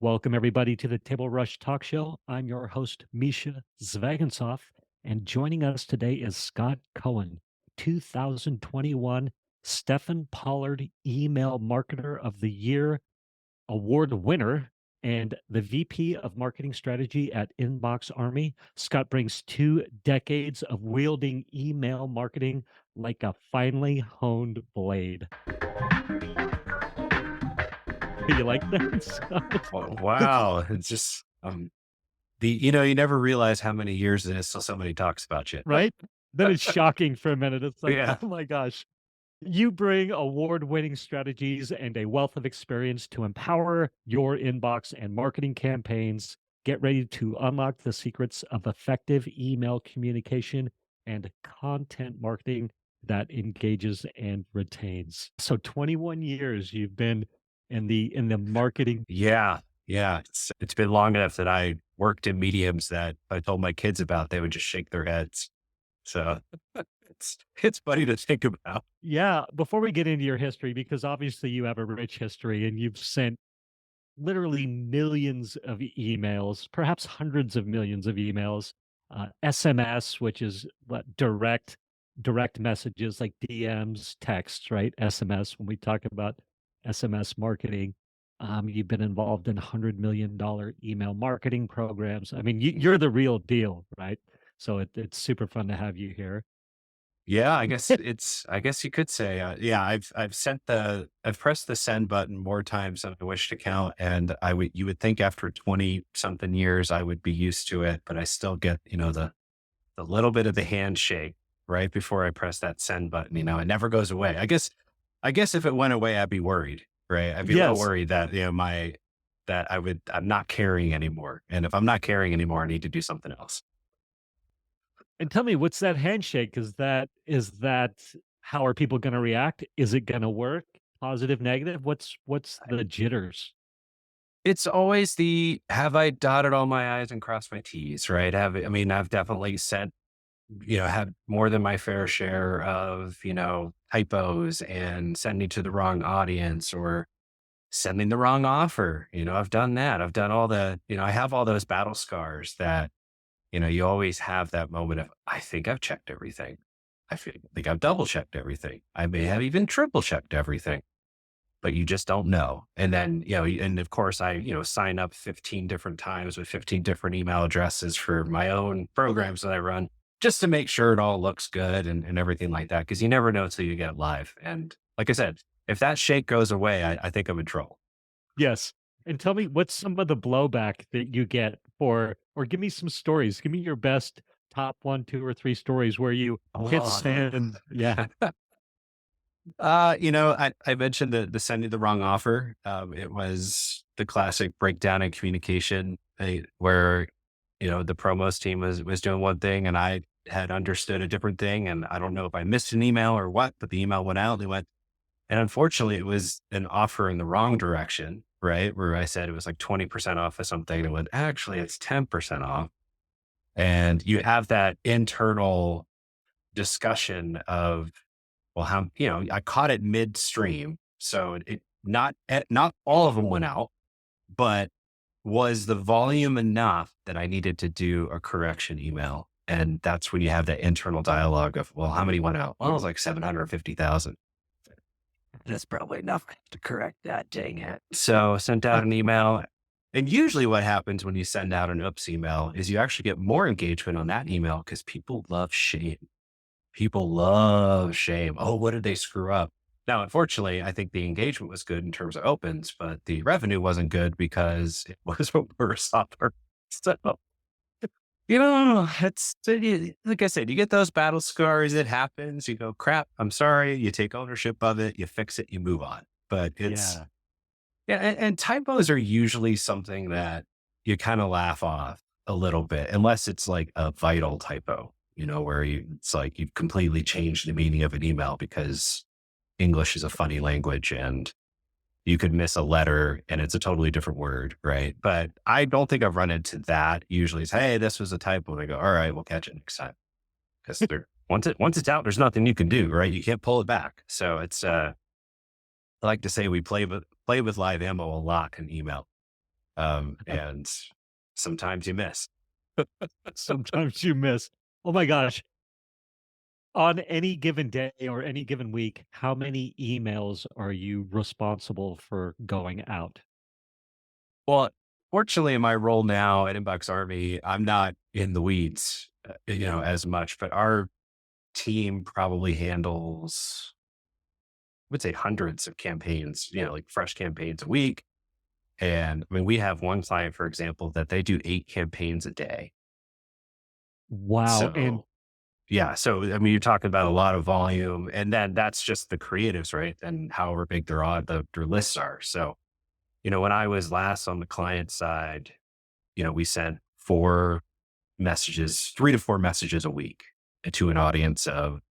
Welcome, everybody, to the Table Rush Talk Show. I'm your host, Mischa, and joining us today is Scott Cohen, 2021 Stephen Pollard Email Marketer of the Year award winner and the VP of Marketing Strategy at Inbox Army. Scott brings 2 decades of wielding email marketing like a finely honed blade. You like that, Scott? Wow. It's just, you never realize how many years it is till somebody talks about you. Right? Then it's shocking for a minute. It's like, Yeah. oh my gosh. You bring award winning strategies and a wealth of experience to empower your inbox and marketing campaigns. Get ready to unlock the secrets of effective email communication and content marketing that engages and retains. So 21 years you've been in the marketing. Yeah. Yeah. It's been long enough that I worked in mediums that I told my kids about, they would just shake their heads. So it's funny to think about. Yeah, before we get into your history, because obviously you have a rich history and you've sent literally millions of emails, perhaps hundreds of millions of emails, SMS, which is what direct messages like DMs, texts, right? SMS. When we talk about SMS marketing, you've been involved in $100 million email marketing programs. I mean, you're the real deal, right? So it's super fun to have you here. Yeah, I guess you could say, yeah, I've pressed the send button more times than I wish to count. And you would think after 20 something years, I would be used to it, but I still get, the little bit of the handshake right before I press that send button. It never goes away. I guess if it went away, I'd be worried, right? I'd be a little Yes. worried that, I'm not caring anymore. And if I'm not caring anymore, I need to do something else. And tell me, what's that handshake? Is that how are people gonna react? Is it gonna work? Positive, negative? What's the jitters? It's always have I dotted all my I's and crossed my T's, right? I've definitely had more than my fair share of, typos and sending to the wrong audience or sending the wrong offer. I've done that. I've done I have all those battle scars that, you always have that moment of, I think I've checked everything. think I've double checked everything. I may have even triple checked everything, but you just don't know. And then, and of course I, sign up 15 different times with 15 different email addresses for my own programs that I run just to make sure it all looks good and everything like that. Cause you never know until you get live. And like I said, if that shake goes away, I think I'm in trouble. Yes. And tell me what's some of the blowback that you get or give me some stories. Give me your best top 1, 2, or 3 stories where you hit Oh, send. Yeah. I mentioned the sending the wrong offer. It was the classic breakdown in communication where, the promos team was doing one thing and I had understood a different thing. And I don't know if I missed an email or what, but the email went out. They went, and unfortunately it was an offer in the wrong direction, right? Where I said it was like 20% off of something. And it went, actually, it's 10% off. And you have that internal discussion of, well, I caught it midstream. So not all of them went out, but was the volume enough that I needed to do a correction email? And that's when you have that internal dialogue of, well, how many went out? Well, it was like 750,000. That's probably enough to correct that. Dang it. So sent out an email. And usually what happens when you send out an oops email is you actually get more engagement on that email because people love shame. People love shame. Oh, what did they screw up? Now, unfortunately, I think the engagement was good in terms of opens, but the revenue wasn't good because it was a worse offer. So, like I said, you get those battle scars. It happens. You go, crap, I'm sorry. You take ownership of it. You fix it. You move on. But Yeah. yeah. And typos are usually something that you kind of laugh off a little bit, unless it's like a vital typo, where it's like you've completely changed the meaning of an email because English is a funny language and you could miss a letter and it's a totally different word. Right. But I don't think I've run into that. Usually it's, hey, this was a typo. And I go, all right, we'll catch it next time. Because once it's out, there's nothing you can do. Right. You can't pull it back. So I like to say we play with live ammo a lot in email. And sometimes you miss. Sometimes you miss. Oh my gosh. On any given day or any given week, how many emails are you responsible for going out? Well, fortunately, in my role now at Inbox Army, I'm not in the weeds, as much, but our team probably handles, I would say hundreds of campaigns, like fresh campaigns a week. And I mean, we have one client, for example, that they do 8 campaigns a day. Wow. And So yeah. So, I mean, you're talking about a lot of volume, and then that's just the creatives, right? And however big their lists are. So, when I was last on the client side, we sent 3 to 4 messages a week to an audience of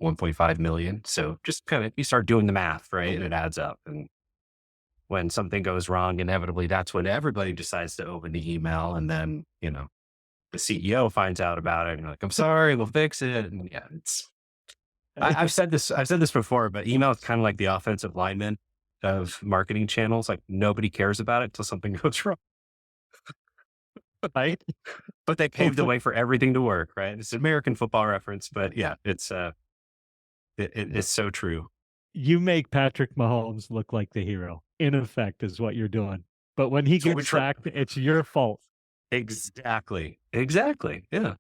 1.5 million. So just kind of, you start doing the math, right? And it adds up. And when something goes wrong, inevitably that's when everybody decides to open the email. And then, the CEO finds out about it and you're like, I'm sorry, we'll fix it. And yeah, I've said this before, but email is kind of like the offensive lineman of marketing channels. Like nobody cares about it until something goes wrong, right? But they oh, paved the way for everything to work, right? It's an American football reference, but yeah, it's so true. you make Patrick Mahomes look like the hero, in effect, is what you're doing. But when he It's what we gets try. sacked, it's your fault. Exactly. Exactly. Yeah.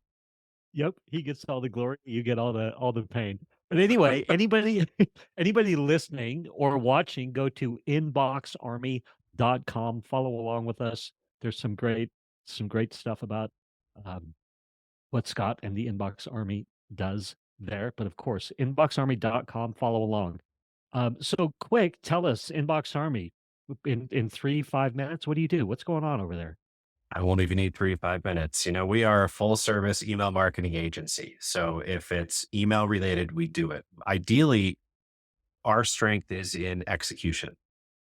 Yep, he gets all the glory, you get all the pain. But anyway, anybody anybody listening or watching, go to inboxarmy.com, follow along with us. There's some great stuff about um, what Scott and the Inbox Army does there. But of course, inboxarmy.com, follow along. So quick, tell us, Inbox Army, in 3, 5 minutes, what do you do? What's going on over there? I won't even need 3 to 5 minutes. We are a full service email marketing agency. So if it's email related, we do it. Ideally, our strength is in execution.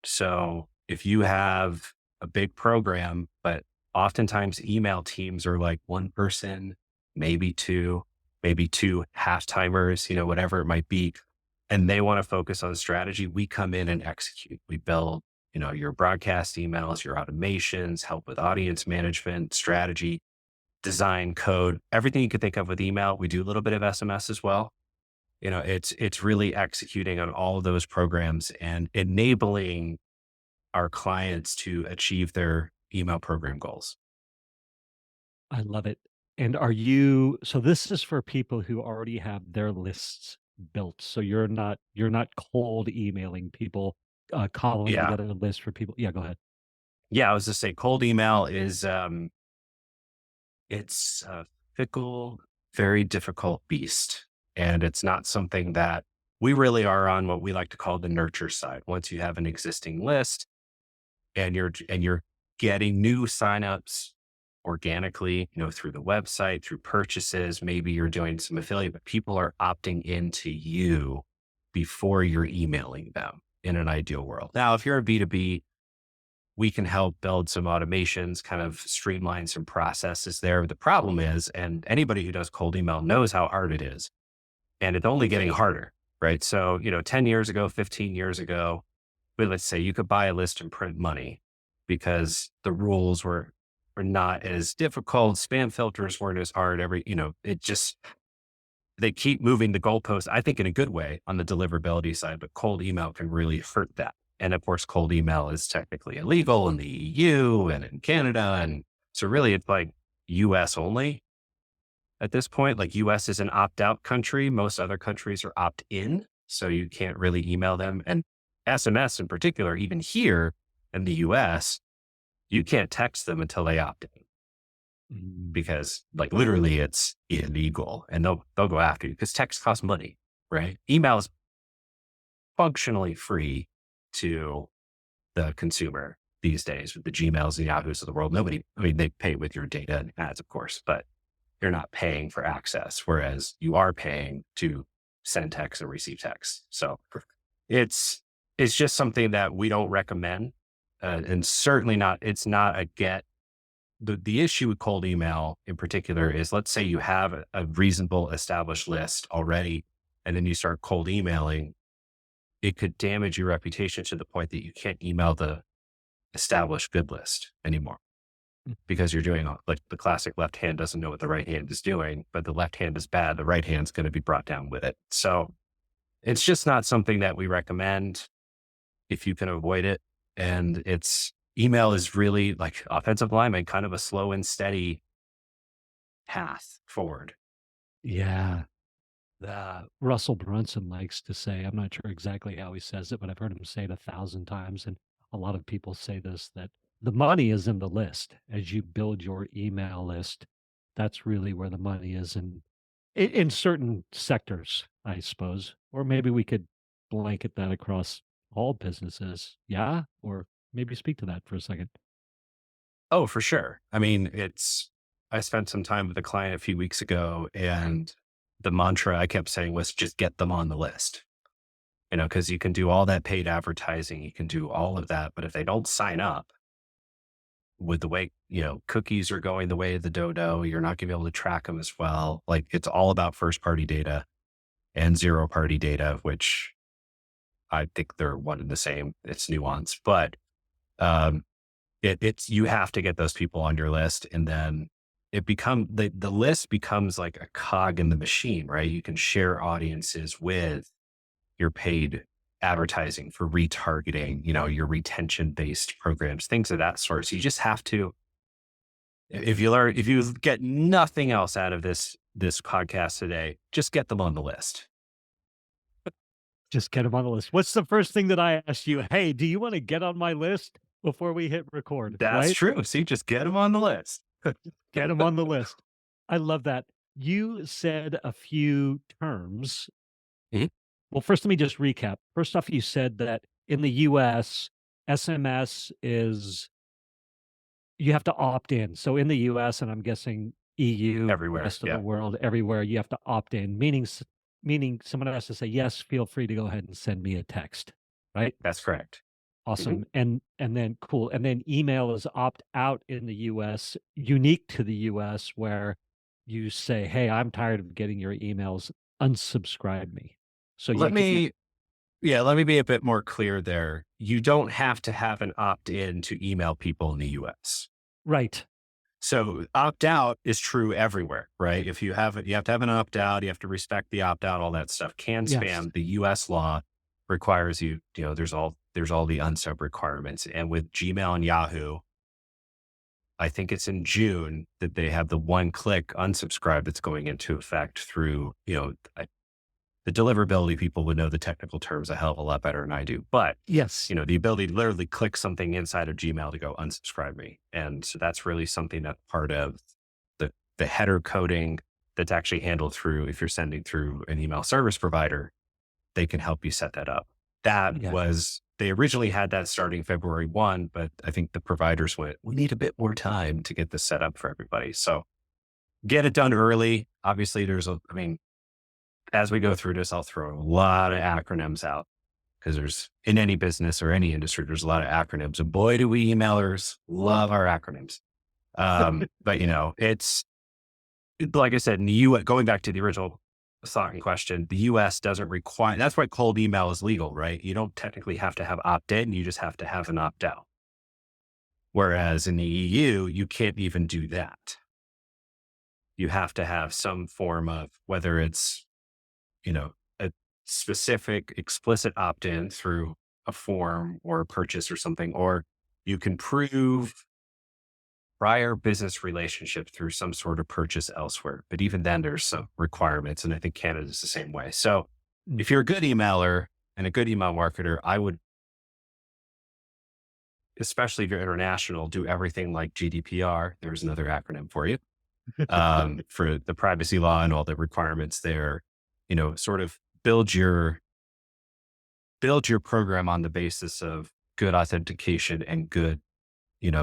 So if you have a big program, but oftentimes email teams are like one person, maybe two half timers, whatever it might be, and they want to focus on strategy, we come in and execute. We build, your broadcast emails, your automations, help with audience management, strategy, design, code, everything you could think of with email. We do a little bit of SMS as well. It's really executing on all of those programs and enabling our clients to achieve their email program goals. I love it. And are you so this is for people who already have their lists built. So you're not cold emailing people, calling Yeah. together a list for people. Yeah, go ahead. Yeah. I was just saying cold email is, it's a fickle, very difficult beast. And it's not something that we really are on what we like to call the nurture side. Once you have an existing list and you're getting new signups organically, through the website, through purchases, maybe you're doing some affiliate, but people are opting into you before you're emailing them in an ideal world. Now, if you're a B2B, we can help build some automations, kind of streamline some processes there. The problem is, and anybody who does cold email knows how hard it is, and it's only getting harder, right? So, 10 years ago, 15 years ago, but let's say you could buy a list and print money because the rules were not as difficult. Spam filters weren't as hard. It just, they keep moving the goalposts, I think in a good way on the deliverability side, but cold email can really hurt that. And of course, cold email is technically illegal in the EU and in Canada. And so really it's like US only at this point. Like US is an opt out country. Most other countries are opt in. So you can't really email them. And SMS in particular, even here in the US, you can't text them until they opt in Mm, because like literally it's illegal and they'll go after you because text costs money, right? Email is functionally free to the consumer these days with the Gmails and Yahoos of the world. They pay with your data and ads, of course, but you're not paying for access, whereas you are paying to send text and receive text. So it's, it's just something that we don't recommend. And certainly not, it's not a get. The issue with cold email in particular is, let's say you have a reasonable established list already, and then you start cold emailing, it could damage your reputation to the point that you can't email establish good list anymore Mm. because you're doing like the classic left hand doesn't know what the right hand is doing, but the left hand is bad. The right hand's going to be brought down with it. So it's just not something that we recommend if you can avoid it. And it's email is really like offensive lineman, kind of a slow and steady path forward. Yeah. Russell Brunson likes to say, I'm not sure exactly how he says it, but I've heard him say it 1,000 times. And a lot of people say this, that the money is in the list. As you build your email list, that's really where the money is in certain sectors, I suppose. Or maybe we could blanket that across all businesses. Yeah. Or maybe speak to that for a second. Oh, for sure. I mean, I spent some time with a client a few weeks ago, and the mantra I kept saying was just get them on the list, because you can do all that paid advertising, you can do all of that. But if they don't sign up with the way, cookies are going the way of the dodo, you're not going to be able to track them as well. Like it's all about first party data and zero party data, which I think they're one and the same. It's nuanced, but um, it's you have to get those people on your list, and then the list becomes like a cog in the machine, right? You can share audiences with your paid advertising for retargeting, your retention based programs, things of that sort. So you just have to, if you get nothing else out of this podcast today, just get them on the list. Just get them on the list. What's the first thing that I asked you? Hey, do you want to get on my list before we hit record? That's Right? true. See, just get them on the list. Get them on the list. I love that. You said a few terms. Mhm. Well, first, let me just recap. First off, you said that in the US, SMS is you have to opt in. So in the US, and I'm guessing EU, Everywhere. rest of the Yeah, world, everywhere, you have to opt in, meaning someone has to say, yes, feel free to go ahead and send me a text. Right? that's correct. Mhm. Awesome. And then cool. And then email is opt out in the US, unique to the US, where you say, hey, I'm tired of getting your emails, unsubscribe me. So Let you can, me Yeah, let me be a bit more clear there. You don't have to have an opt-in to email people in the US. right. So opt-out is true everywhere, right? If you have it, you have to have an opt-out, you have to respect the opt-out, all that stuff. Can Yes. spam, the US law requires you, there's all the unsub requirements. And with Gmail and Yahoo, I think it's in June that they have the one-click unsubscribe that's going into effect through, the deliverability people would know the technical terms a hell of a lot better than I do. But, Yes. the ability to literally click something inside of Gmail to go unsubscribe me. And so that's really something that's part of the header coding that's actually handled through, if you're sending through an email service provider, they can help you set that up. Yeah. They originally had that starting February 1, but I think the providers went, we need a bit more time to get this set up for everybody. So get it done early. Obviously, as we go through this, I'll throw a lot of acronyms out because in any business or any industry, there's a lot of acronyms. And boy, do we emailers love our acronyms. But it's like I said, in the US, going back to the original thought in question, the US doesn't require, that's why cold email is legal, right? You don't technically have to have opt in, you just have to have an opt out. Whereas in the EU, you can't even do that. You have to have some form of, whether it's a specific explicit opt-in through a form or a purchase or something, or you can prove prior business relationship through some sort of purchase elsewhere. But even then there's some requirements. And I think Canada's the same way. So Mm. if you're a good emailer and a good email marketer, I would, especially if you're international, do everything like GDPR. There's another acronym for you, for the privacy law and all the requirements there, sort of build your program on the basis of good authentication and good,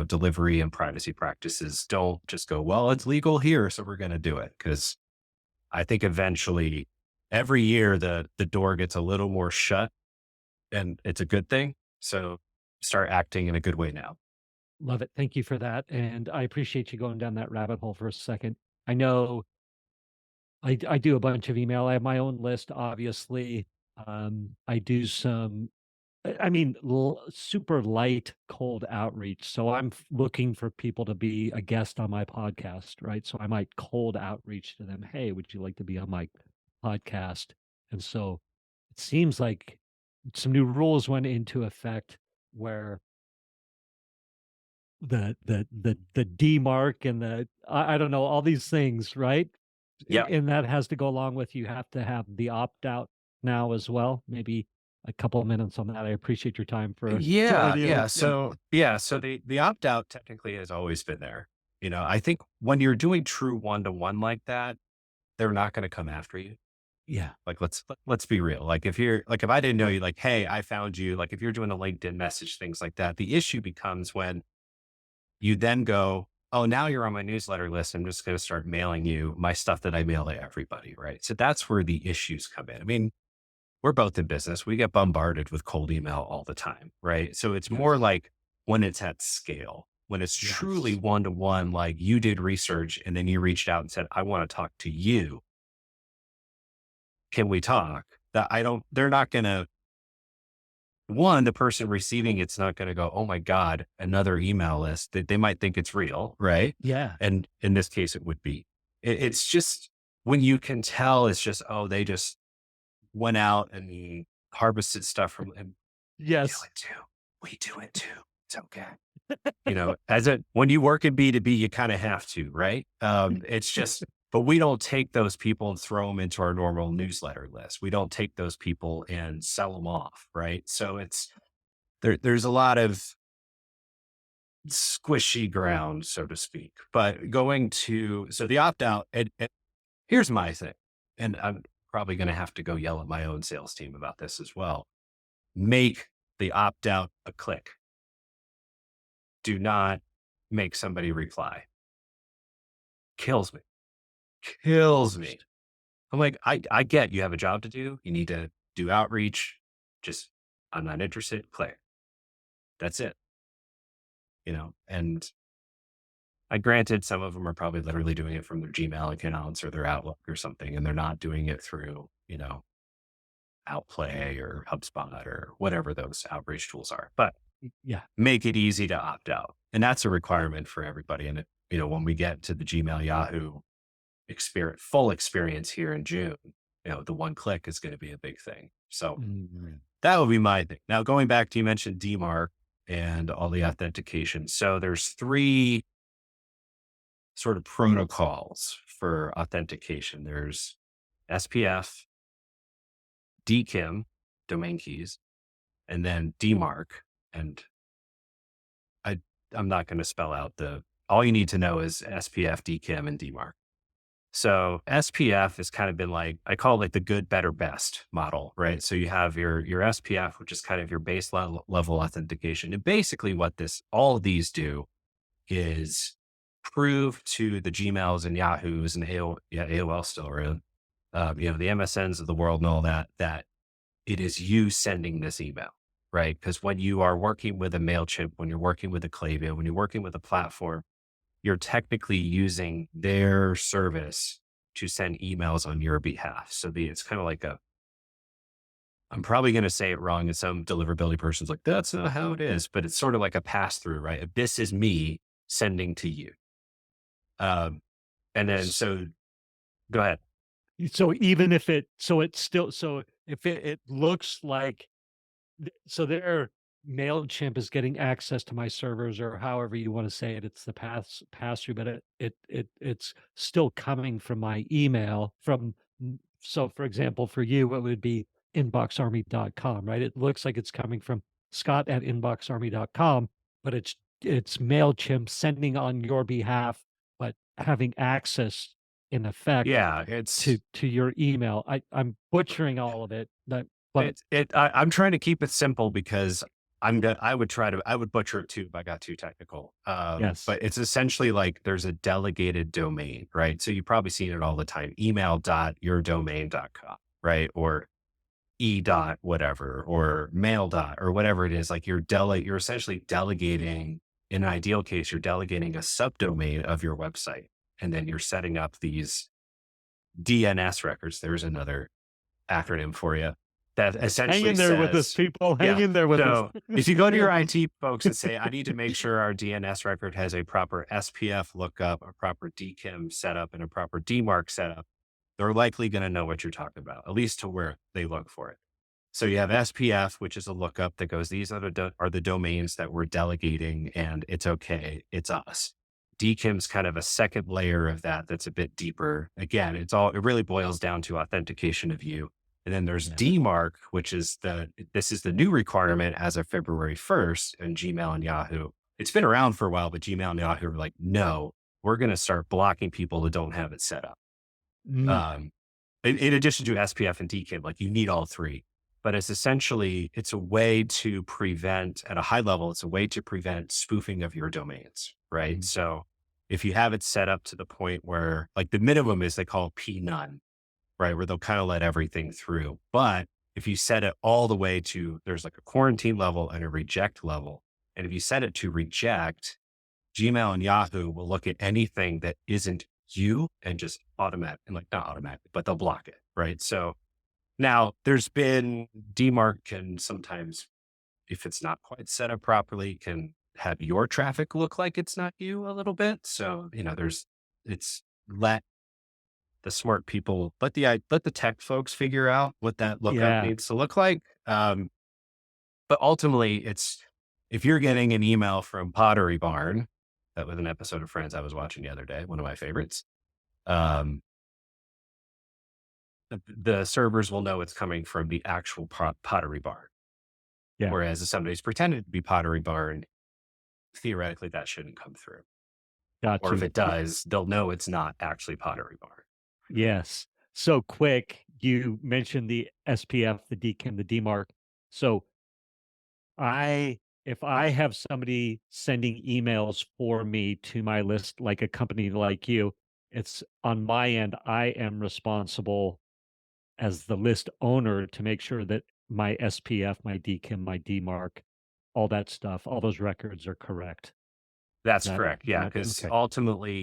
delivery and privacy practices. Don't just go, well, it's legal here, so we're going to do it. Cause I think eventually every year the door gets a little more shut, and it's a good thing. So start acting in a good way now. Love it. Thank you for that. And I appreciate you going down that rabbit hole for a second. I know I do a bunch of email. I have my own list, obviously. I do some I mean, super light cold outreach. So I'm looking for people to be a guest on my podcast, right? So I might cold outreach to them. Hey, would you like to be on my podcast? And so it seems like some new rules went into effect where the D mark and I don't know, all these things, right? Yeah. And that has to go along with, you have to have the opt out now as well. Maybe a couple of minutes on that. I appreciate your time for Yeah, joining me. yeah. So the opt out technically has always been there. I think when you're doing true one to one like that, they're not going to come after you. Yeah. Like let's be real. Like if I didn't know you, like, hey, I found you. Like if you're doing a LinkedIn message, things like that. The issue becomes when you then go, oh, now you're on my newsletter list. I'm just going to start mailing you my stuff that I mail to everybody, right? So that's where the issues come in. I mean, we're both in business. We get bombarded with cold email all the time, right? So it's more Yes. like when it's at scale, when it's truly Yes. one to one, like you did research and then you reached out and said, I want to talk to you. Can we talk? That I don't, they're not going to, one, the person receiving it's not going to go, oh my God, another email list. They might think it's real, right? Yeah. And in this case, it would be. It's just when you can tell, it's just, oh, they just went out and he harvested stuff from him. We do Yes. it too. We do it too. It's okay. When you work in B2B, you kind of have to, right? It's just, but we don't take those people and throw them into our normal newsletter list. We don't take those people and sell them off, right? So there's a lot of squishy ground, so to speak. But so the opt out, and here's my thing, and I'm probably going to have to go yell at my own sales team about this as well. Make the opt out a click. Do not make somebody reply. Kills me. Kills me. I'm like, I get you have a job to do. You need to do outreach. Just, I'm not interested. Click. That's it. And I granted some of them are probably literally doing it from their Gmail accounts or their Outlook or something, and they're not doing it through, Outplay or HubSpot or whatever those outreach tools are. But Yeah. make it easy to opt out. And that's a requirement for everybody. And when we get to the Gmail Yahoo full experience here in June, the one click is going to be a big thing. So Mhm. that would be my thing. Now, going back to, you mentioned DMARC and all the authentication. So there's three sort of protocols for authentication. There's SPF, DKIM, domain keys, and then DMARC. And I, I'm not going to spell out all you need to know is SPF, DKIM, and DMARC. So SPF has kind of been like, I call it like the good, better, best model, right? So you have your SPF, which is kind of your base level authentication. And basically what all of these do is prove to the Gmails and Yahoos and AOL still around, the MSNs of the world and all that it is you sending this email, right? Because when you are working with a MailChimp, when you're working with a Klaviyo, when you're working with a platform, you're technically using their service to send emails on your behalf. So it's kind of like I'm probably going to say it wrong. And some deliverability person's like, that's not how it is, but it's sort of like a pass through, right? This is me sending to you. And then, so go ahead. So even if it's still, so if it looks like, so their MailChimp is getting access to my servers, or however you want to say it, it's the pass through, but it's still coming from my email so for example, for you, it would be inboxarmy.com, right? It looks like it's coming from Scott at inboxarmy.com, but it's MailChimp sending on your behalf, but having access in effect Yeah, to your email. I'm butchering all of it, but I'm trying to keep it simple because I would butcher it too if I got too technical. yes. But it's essentially like there's a delegated domain, right? So you've probably seen it all the time, email.yourdomain.com, right? Or e dot whatever, or mail dot, or whatever it is. Like you're essentially delegating, in an ideal case, you're delegating a subdomain of your website. And then you're setting up these DNS records. There's another acronym for you. that Hang essentially in there with us, says, people. Hang yeah. in there with us. So if you go to your IT folks and say, I need to make sure our DNS record has a proper SPF lookup, a proper DKIM setup, and a proper DMARC setup, they're likely going to know what you're talking about, at least to where they look for it. So you have SPF, which is a lookup that goes, these are the domains that we're delegating, and it's okay. It's us. DKIM's kind of a second layer of that that's a bit deeper. Again, it really boils down to authentication of you. And then there's Yeah. DMARC, which is this is the new requirement as of February 1st in Gmail and Yahoo. It's been around for a while, but Gmail and Yahoo are like, no, we're going to start blocking people that don't have it set up. Mm, Um, in addition to SPF and DKIM, like you need all three, but it's a way to prevent at a high level, it's a way to prevent spoofing of your domains, right? mm, So if you have it set up to the point where like the minimum is they call P none, right? Where they'll kind of let everything through. But if you set it all the way to, there's like a quarantine level and a reject level. And if you set it to reject, Gmail and Yahoo will look at anything that isn't you and just not automatic, but they'll block it. Right. So now there's been DMARC can sometimes, if it's not quite set up properly, can have your traffic look like it's not you a little bit. So, it's let the smart people, let the tech folks figure out what that lookup yeah. needs to look like. But ultimately if you're getting an email from Pottery Barn, that was an episode of Friends I was watching the other day, one of my favorites. Um, the servers will know it's coming from the actual Pottery Barn. Yeah. Whereas if somebody's pretending to be Pottery Barn, theoretically that shouldn't come through. Got Or if you. it does, they'll know it's not actually Pottery Barn. Yes. So quick, you mentioned the SPF, the DKIM, the DMARC. So if I have somebody sending emails for me to my list, like a company like you, it's on my end, I am responsible as the list owner to make sure that my SPF, my DKIM, my DMARC, all that stuff, all those records are correct. That's correct. Is Yeah. that Because okay? ultimately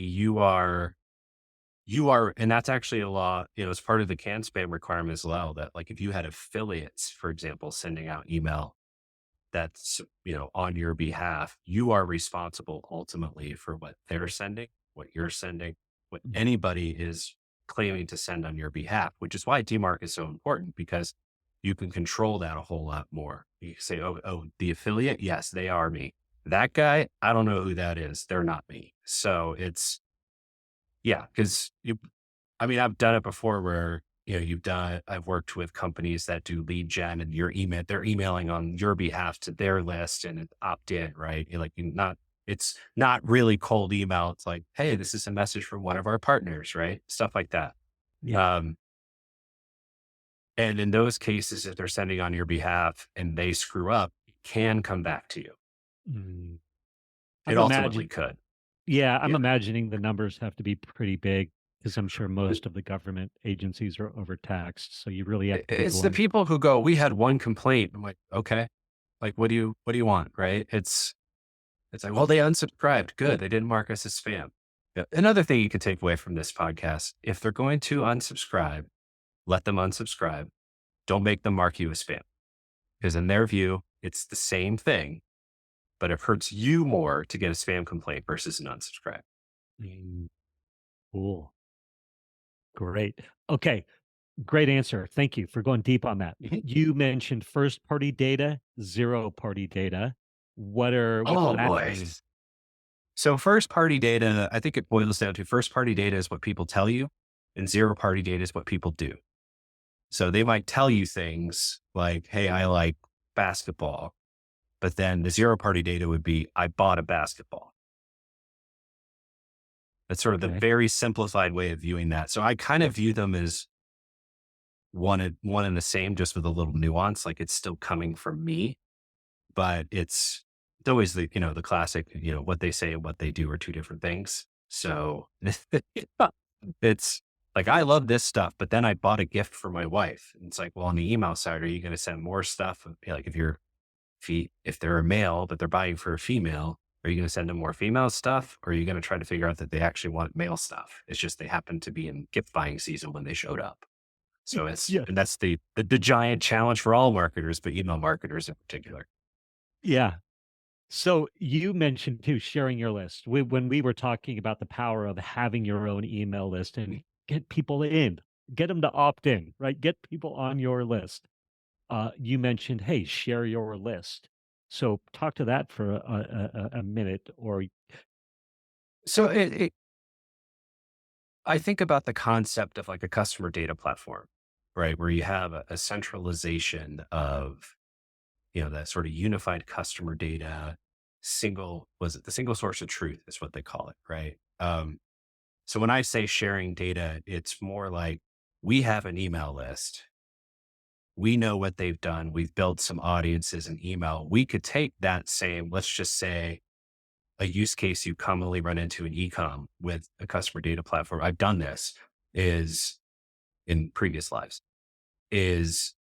and that's actually a law, it's part of the can spam requirement as well, that like if you had affiliates, for example, sending out email that's, on your behalf, you are responsible ultimately for what they're sending, what you're sending, what Mm. anybody is claiming to send on your behalf, which is why DMARC is so important because you can control that a whole lot more. You can say, oh, the affiliate, yes, they are me. That guy, I don't know who that is. They're not me. So yeah, because I've done it before where, I've worked with companies that do lead gen and they're emailing on your behalf to their list and it's opt in, right? It's not really cold email. It's like, hey, this is a message from one of our partners, right? Stuff like that. Yeah. Um, and in those cases, if they're sending on your behalf and they screw up, it can come back to you. Mm. It I'm ultimately imagine could. Yeah, I'm Yeah. imagining the numbers have to be pretty big because I'm sure most of the government agencies are overtaxed. So you really have to be It's the blunt. people who go, we had one complaint. I'm like, okay, like, what do you want? Right. It's like, well, they unsubscribed. Good. They didn't mark us as spam. Yeah. Another thing you can take away from this podcast, if they're going to unsubscribe, let them unsubscribe. Don't make them mark you as spam because in their view, it's the same thing, but it hurts you more to get a spam complaint versus an unsubscribe. Mm, cool. Great. Okay. Great answer. Thank you for going deep on that. Mhm. You mentioned first party data, zero party data. What's Oh that boy. mean? So first party data, I think it boils down to first party data is what people tell you and zero party data is what people do. So they might tell you things like, hey, I like basketball, but then the zero party data would be, I bought a basketball. That's sort of the Okay. very simplified way of viewing that. So I kind of view them as one and the same, just with a little nuance. Like it's still coming from me, but it's always the classic, what they say and what they do are two different things. So it's like, I love this stuff, but then I bought a gift for my wife. And it's like, well, on the email side, are you going to send more stuff? Like if they're a male, but they're buying for a female, are you going to send them more female stuff? Or are you going to try to figure out that they actually want male stuff? It's just, they happen to be in gift buying season when they showed up. So it's, Yeah. and that's the giant challenge for all marketers, but email marketers in particular. Yeah. So you mentioned too sharing your list. When we were talking about the power of having your own email list and get people in, get them to opt in, right? Get people on your list. You mentioned, hey, share your list. So talk to that for a minute or So I think about the concept of like a customer data platform, right? Where you have a centralization of, that sort of unified customer data, was it the single source of truth is what they call it, right? So when I say sharing data, it's more like we have an email list. We know what they've done. We've built some audiences in email. We could take that same, let's just say a use case you commonly run into in ecom with a customer data platform. I've done this is in previous lives is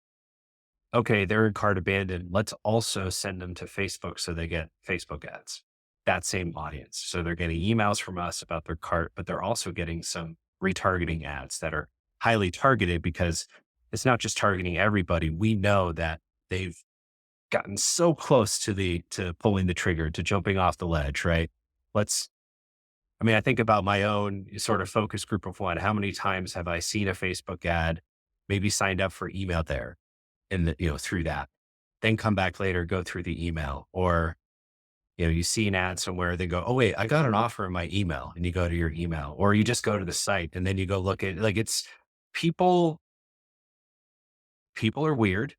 okay, they're in cart abandoned. Let's also send them to Facebook so they get Facebook ads. That same audience. So they're getting emails from us about their cart, but they're also getting some retargeting ads that are highly targeted because it's not just targeting everybody. We know that they've gotten so close to pulling the trigger, to jumping off the ledge, right? Let's I think about my own sort of focus group of one. How many times have I seen a Facebook ad, maybe signed up for email there and through that, then come back later, go through the email, or, you see an ad somewhere, they go, oh wait, I got an offer in my email, and you go to your email, or you just go to the site and then you go look at, like, it's people, people are weird.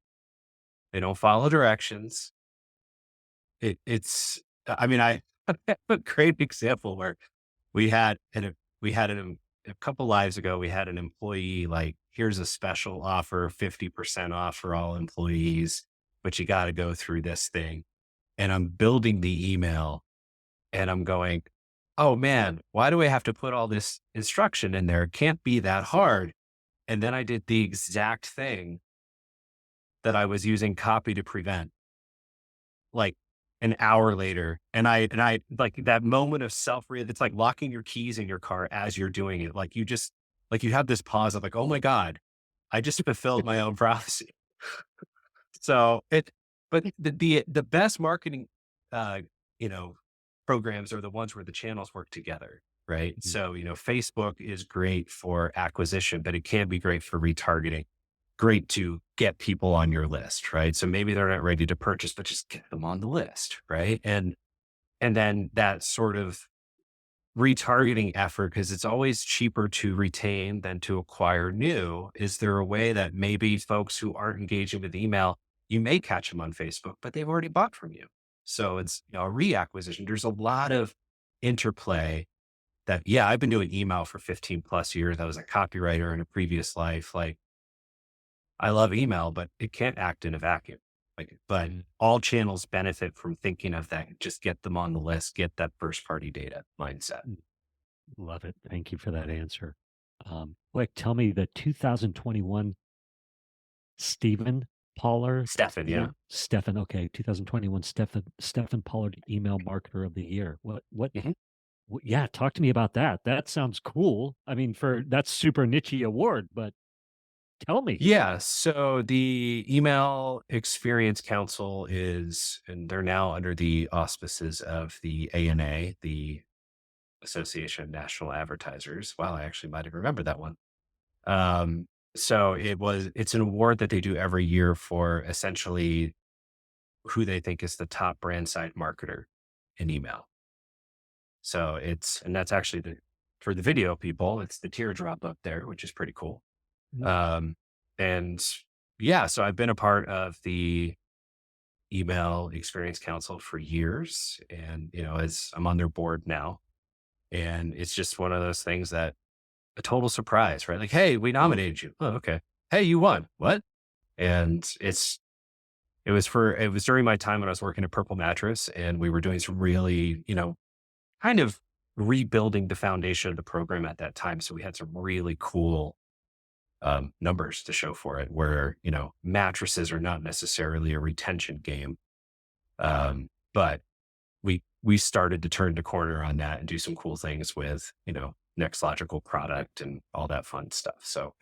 They don't follow directions. I have a great example where we had, a couple lives ago, we had an employee like, here's a special offer, 50% off for all employees, but you got to go through this thing. And I'm building the email and I'm going, oh man, why do I have to put all this instruction in there? It can't be that hard. And then I did the exact thing that I was using copy to prevent, like an hour later. And I like that moment of it's like locking your keys in your car as you're doing it. Like you have this pause of like, oh my God, I just fulfilled my own prophecy. So but the best marketing, uh, you know, programs are the ones where the channels work together, right? Mhm. So, Facebook is great for acquisition, but it can be great for retargeting. Great to get people on your list, right? So maybe they're not ready to purchase, but just get them on the list, right? And then that sort of retargeting effort, because it's always cheaper to retain than to acquire new. Is there a way that maybe folks who aren't engaging with email, you may catch them on Facebook, but they've already bought from you? So it's, a reacquisition. There's a lot of interplay that, yeah, I've been doing email for 15 plus years. I was a copywriter in a previous life. Like, I love email, but it can't act in a vacuum. But Mhm. all channels benefit from thinking of that. Just get them on the list, get that first party data mindset. Love it. Thank you for that answer. Tell me the 2021 Stephen Pollard, Stefan, yeah. Stefan. Okay, 2021 Stefan Pollard Email Marketer of the Year. Mhm. Yeah, talk to me about that. That sounds cool. I mean, for that's super niche award, but tell me. Yeah. So the Email Experience Council and they're now under the auspices of the ANA, the Association of National Advertisers. Wow, I actually might have remembered that one. Um, so it's an award that they do every year for essentially who they think is the top brand side marketer in email. So and that's actually for the video people, it's the teardrop up there, which is pretty cool. Mm. Um, and yeah, so I've been a part of the Email Experience Council for years, and as I'm on their board now, and it's just one of those things that a total surprise, right? Like, hey, we nominated you. Oh, okay. Hey, you won. What? And it was during my time when I was working at Purple Mattress, and we were doing some really, kind of rebuilding the foundation of the program at that time. So we had some really cool numbers to show for it, where mattresses are not necessarily a retention game, but we started to turn the corner on that and do some cool things with next logical product and all that fun stuff. So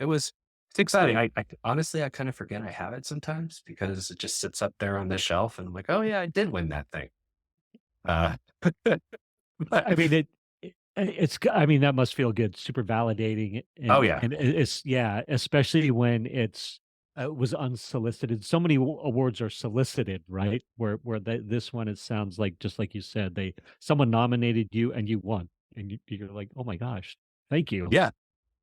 It's exciting. I honestly, I kind of forget I have it sometimes because it just sits up there on the shelf and I'm like, oh yeah, I did win that thing. Uh, but I mean, I mean, that must feel good, super validating, oh yeah, and it's yeah, especially when was unsolicited. So many awards are solicited, right? Where this one, it sounds like just like you said, they someone nominated you and you won, and you're like, oh my gosh, thank you. yeah,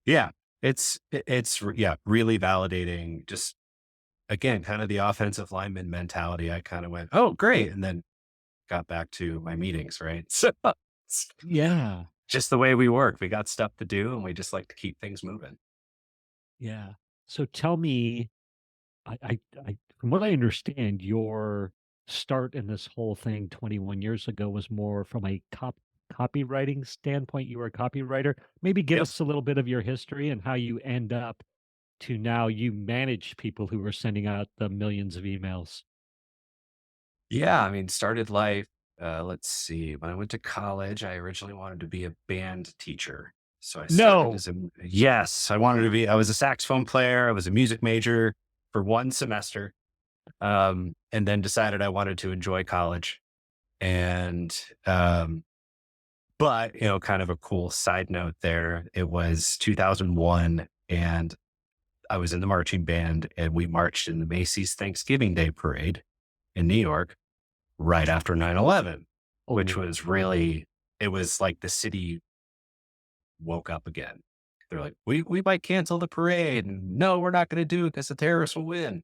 yeah. Yeah, really validating. Just again, kind of the offensive lineman mentality. I kind of went, oh great, and then got back to my meetings. Right, so it's Yeah, just the way we work. We got stuff to do, and we just like to keep things moving. yeah. So tell me, from what I understand, your start in this whole thing 21 years ago was more from a copywriting standpoint. You were a copywriter. Maybe give Yep. us a little bit of your history and how you end up to now you manage people who are sending out the millions of emails. Yeah, I mean, started life, let's see, when I went to college, I originally wanted to be a band teacher. So I started No. as a yes, I was a saxophone player, I was a music major for 1 semester, and then decided I wanted to enjoy college. And, but, kind of a cool side note there, it was 2001, and I was in the marching band, and we marched in the Macy's Thanksgiving Day Parade in New York right after 9/11, which Oh, was really it was like the city woke up again. They're like, "We might cancel the parade, and no, we're not gonna do it because the terrorists will win."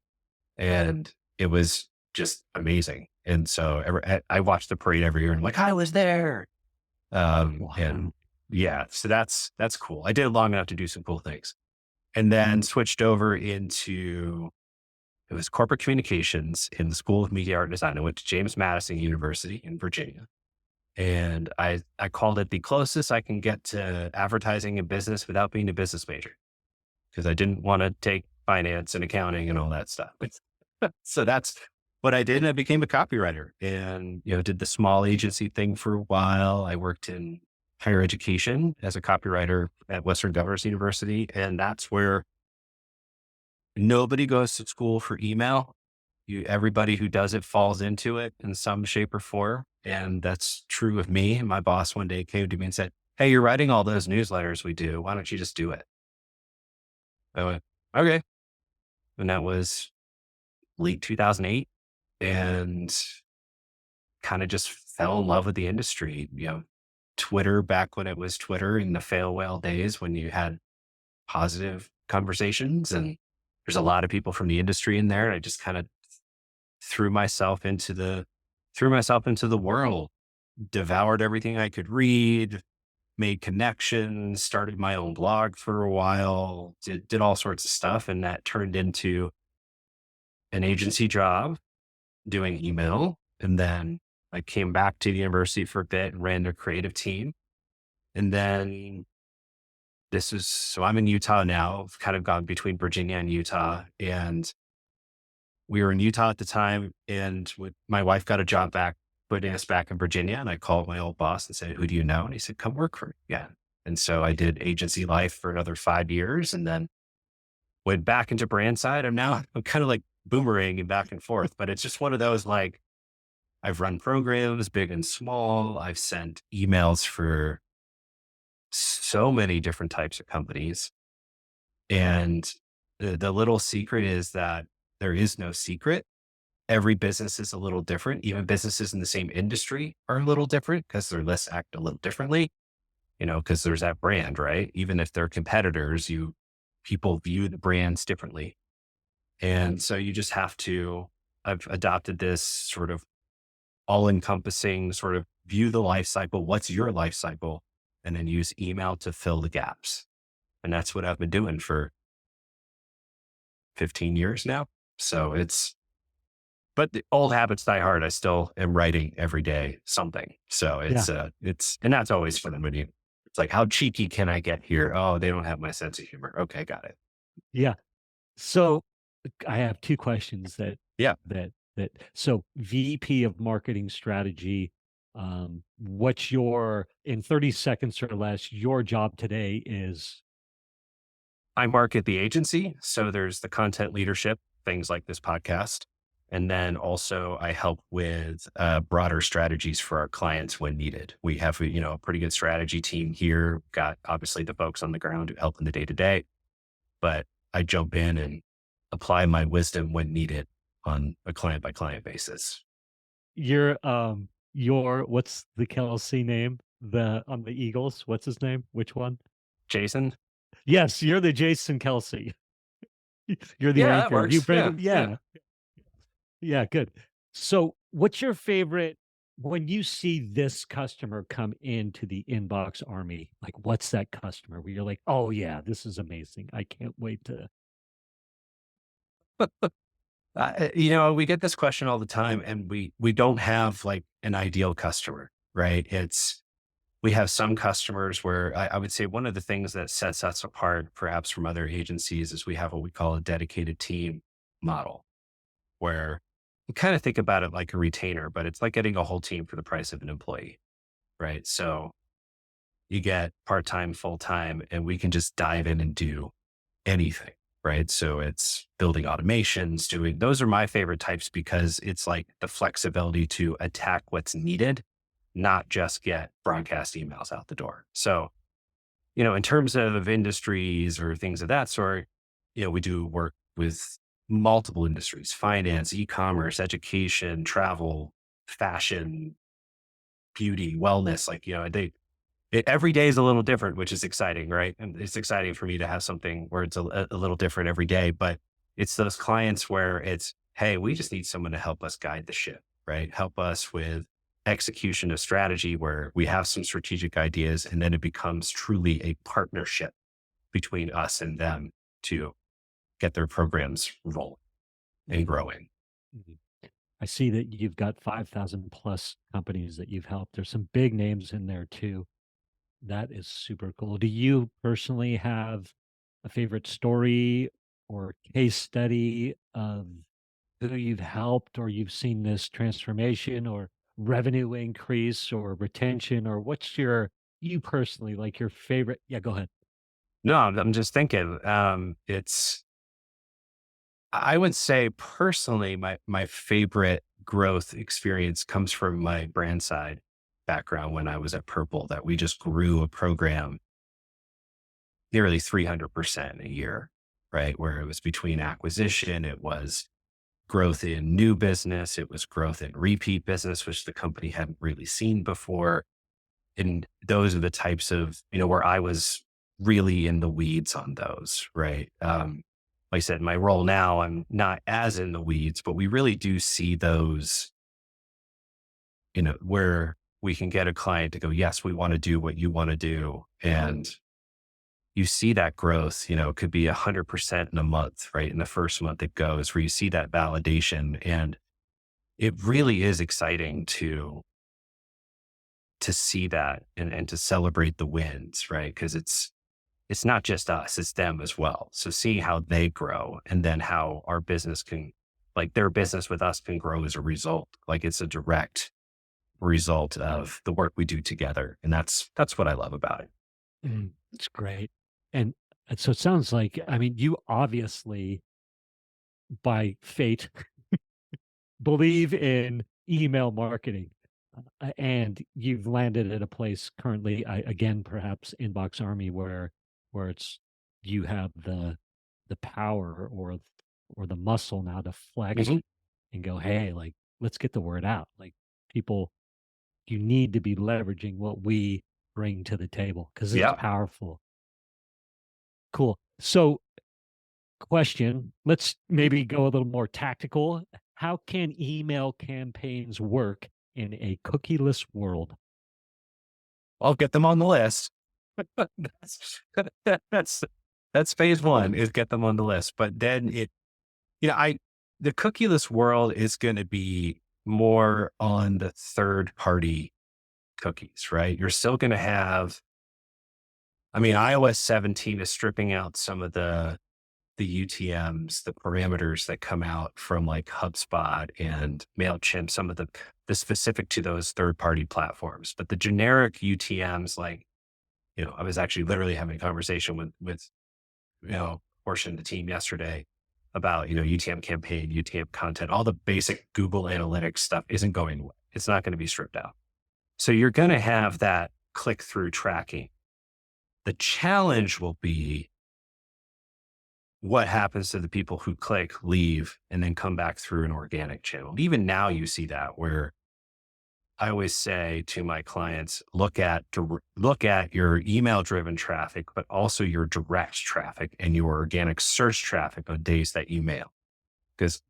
And it was just amazing. And so I watched the parade every year and I'm like, "I was there." And wow. yeah, so that's cool. I did it long enough to do some cool things. And then switched over into it was corporate communications in the School of Media Art and Design. I went to James Madison University in Virginia. And I called it the closest I can get to advertising and business without being a business major because I didn't want to take finance and accounting and all that stuff. So that's what I did. And I became a copywriter and, did the small agency thing for a while. I worked in higher education as a copywriter at Western Governors University. And that's where nobody goes to school for email. Everybody who does it falls into it in some shape or form. And that's true of me. My boss one day came to me and said, "Hey, you're writing all those newsletters we do. Why don't you just do it?" I went, okay. And that was late 2008 and kind of just fell in love with the industry. Twitter back when it was Twitter in the fail whale days when you had positive conversations and there's a lot of people from the industry in there. And I just kind of threw myself into the world, devoured everything I could read, made connections, started my own blog for a while, did all sorts of stuff, and that turned into an agency job doing email. And then I came back to the university for a bit and ran their creative team. And then so I'm in Utah now. I've kind of gone between Virginia and Utah, and we were in Utah at the time, and my wife got a job back, putting us back in Virginia. And I called my old boss and said, "Who do you know?" And he said, "Come work for me." Yeah. And so I did agency life for another 5 years and then went back into brand side. I'm kind of like boomeranging back and forth, but it's just one of those like I've run programs big and small. I've sent emails for so many different types of companies. And the little secret is that there is no secret. Every business is a little different. Even businesses in the same industry are a little different because their lists act a little differently, because there's that brand, right? Even if they're competitors, people view the brands differently. And so you just have to, I've adopted this sort of all encompassing sort of view the life cycle. What's your life cycle? And then use email to fill the gaps. And that's what I've been doing for 15 years now. So but the old habits die hard. I still am writing every day something. So Yeah. and that's always fun when it's like, how cheeky can I get here? Oh, they don't have my sense of humor. Okay, got it. Yeah. So I have two questions Yeah. so VP of marketing strategy, what's your in 30 seconds or less, your job today is? I market the agency. So there's the content leadership, things like this podcast. And then also I help with broader strategies for our clients when needed. We have, a pretty good strategy team here. Got obviously the folks on the ground who help in the day to day, but I jump in and apply my wisdom when needed on a client by client basis. Your what's the Kelsey name? The on the Eagles, what's his name? Which one? Jason? Yes, you're the Jason Kelsey. You're the Yeah, that anchor. You works. bring Yeah. him. Yeah. Yeah. Yeah, good. So, what's your favorite when you see this customer come into the inbox army? Like, what's that customer where you're like, oh, yeah, this is amazing. I can't wait to. We get this question all the time, and we don't have like an ideal customer, right? We have some customers where I would say one of the things that sets us apart, perhaps from other agencies, is we have what we call a dedicated team model, where you kind of think about it like a retainer, but it's like getting a whole team for the price of an employee, right? So you get part time, full time, and we can just dive in and do anything, right? So it's building automations, doing those are my favorite types because it's like the flexibility to attack what's needed, not just get broadcast emails out the door. So, in terms of industries or things of that sort, we do work with multiple industries: finance, e-commerce, education, travel, fashion, beauty, wellness. Like, every day is a little different, which is exciting, right? And it's exciting for me to have something where it's a little different every day, but it's those clients where it's, hey, we just need someone to help us guide the ship, right? Help us with execution of strategy where we have some strategic ideas and then it becomes truly a partnership between us and them to get their programs rolling and Mhm, growing. mhm. I see that you've got 5,000 plus companies that you've helped. There's some big names in there too. That is super cool. Do you personally have a favorite story or case study of who you've helped or you've seen this transformation or revenue increase or retention, or what's you personally like your favorite? Yeah, go ahead. No, I'm just thinking, I would say personally, my favorite growth experience comes from my brand side background when I was at Purple, that we just grew a program nearly 300% a year, right? Where it was between acquisition, it was growth in new business, it was growth in repeat business, which the company hadn't really seen before. And those are the types of, where I was really in the weeds on those, right? Like I said, my role now, I'm not as in the weeds, but we really do see those, where we can get a client to go, yes, we want to do what you want to do. And you see that growth, it could be 100% in a month, right? In the first month it goes, where you see that validation. And it really is exciting to see that and to celebrate the wins, right? Because it's not just us, it's them as well. So seeing how they grow and then how our business can, like their business with us can grow as a result. Like it's a direct result of the work we do together. And that's what I love about it. It's great. And so it sounds like, I mean, you obviously by fate believe in email marketing. And you've landed at a place currently, again, perhaps Inbox Army, where it's you have the power or the muscle now to flex Mhm. and go, hey, like let's get the word out. Like people, you need to be leveraging what we bring to the table because it's Yeah. powerful. Cool. So, question, let's maybe go a little more tactical. How can email campaigns work in a cookieless world? I'll get them on the list. that's, that's, that's phase one, is get them on the list. But then the cookieless world is going to be more on the third party cookies, right? You're still going to have, iOS 17 is stripping out some of the UTMs, the parameters that come out from like HubSpot and MailChimp, some of the specific to those third party platforms. But the generic UTMs, like, I was actually literally having a conversation with portion of the team yesterday about, UTM campaign, UTM content, all the basic Google Analytics stuff isn't going away. It's not going to be stripped out. So you're going to have that click through tracking. The challenge will be what happens to the people who click, leave, and then come back through an organic channel. Even now you see that where I always say to my clients, look at your email driven traffic, but also your direct traffic and your organic search traffic on days that you mail. Because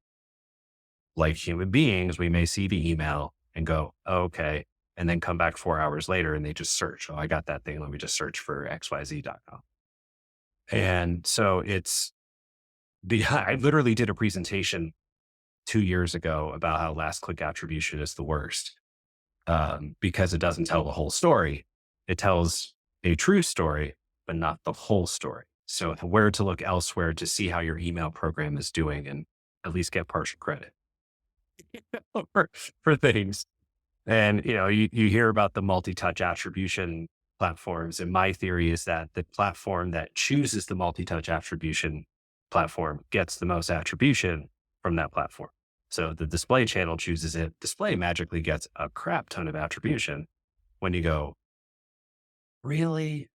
like human beings, we may see the email and go, oh, okay. And then come back 4 hours later and they just search. Oh, I got that thing. Let me just search for xyz.com. And so I literally did a presentation 2 years ago about how last click attribution is the worst. Because it doesn't tell the whole story. It tells a true story, but not the whole story. So where to look elsewhere to see how your email program is doing and at least get partial credit for things. And, you hear about the multi-touch attribution platforms. And my theory is that the platform that chooses the multi-touch attribution platform gets the most attribution from that platform. So the display channel chooses it. Display magically gets a crap ton of attribution. When you go, really?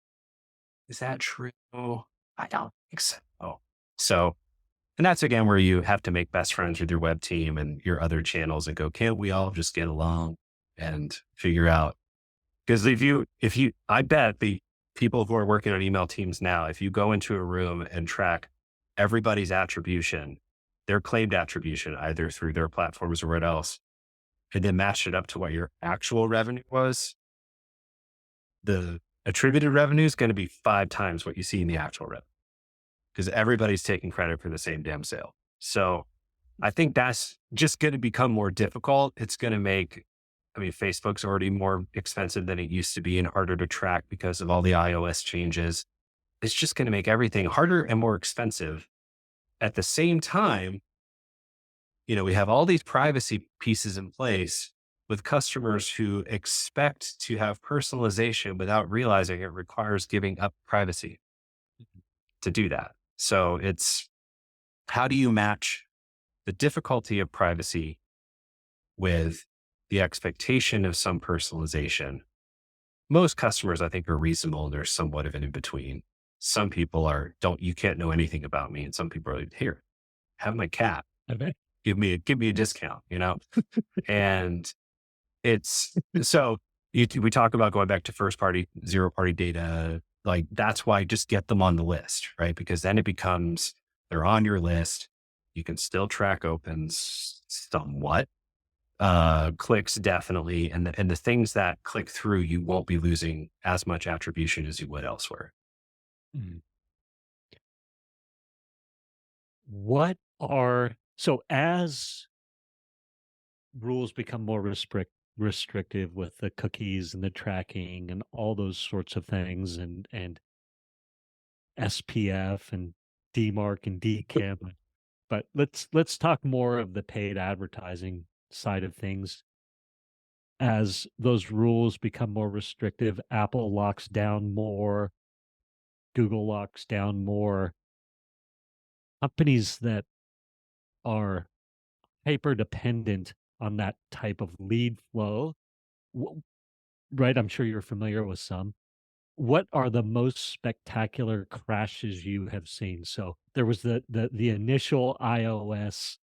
Is that true? I don't think so. So, and that's again where you have to make best friends with your web team and your other channels and go, can't we all just get along and figure out? Because I bet the people who are working on email teams now, if you go into a room and track everybody's attribution, their claimed attribution, either through their platforms or what else, and then match it up to what your actual revenue was, the attributed revenue is going to be 5 times what you see in the actual revenue because everybody's taking credit for the same damn sale. So I think that's just going to become more difficult. It's going to make, Facebook's already more expensive than it used to be and harder to track because of all the iOS changes. It's just going to make everything harder and more expensive. At the same time, we have all these privacy pieces in place with customers who expect to have personalization without realizing it requires giving up privacy to do that. So it's how do you match the difficulty of privacy with the expectation of some personalization? Most customers, I think, are reasonable and there's somewhat of an in between. Some people you can't know anything about me. And some people are like, here, have my cat. Okay. Give me a discount, and it's so we talk about going back to first party, zero party data. Like that's why just get them on the list, right? Because then it becomes they're on your list. You can still track opens somewhat, clicks definitely. And the things that click through, you won't be losing as much attribution as you would elsewhere. Mm. So as rules become more restrictive with the cookies and the tracking and all those sorts of things and SPF and DMARC and DKIM. But let's talk more of the paid advertising side of things. As those rules become more restrictive, Apple locks down more, Google locks down more. Companies that are hyper dependent on that type of lead flow, right? I'm sure you're familiar with some. What are the most spectacular crashes you have seen? So there was the initial iOS,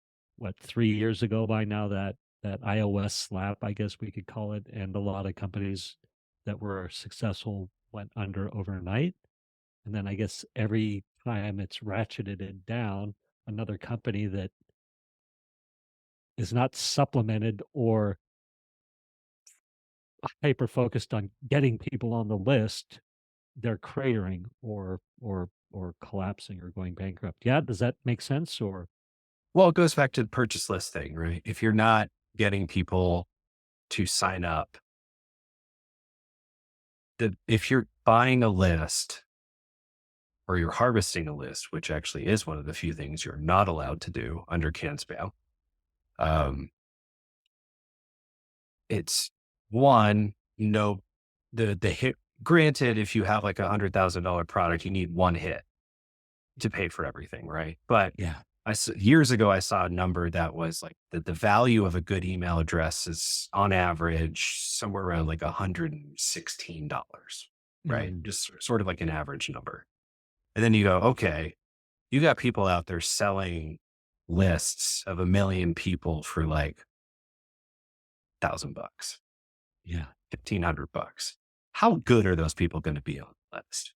3 years ago by now, that iOS slap, I guess we could call it, and a lot of companies that were successful went under overnight. And then I guess every time it's ratcheted it down, another company that is not supplemented or hyper focused on getting people on the list, they're cratering or collapsing or going bankrupt. Yeah, does that make sense? Or Well, it goes back to the purchase list thing, right? If you're not getting people to sign up, if you're buying a list or you're harvesting a list, which actually is one of the few things you're not allowed to do under CAN-SPAM, it's one, the hit. Granted, if you have like $100,000 product, you need one hit. to pay for everything, right? But Yeah. years ago, I saw a number that was like the value of a good email address is on average somewhere around like $116, right? Mm. Just sort of like an average number. And then you go, okay, you got people out there selling lists of 1 million people for like $1,000, Yeah. $1,500. How good are those people going to be on the list?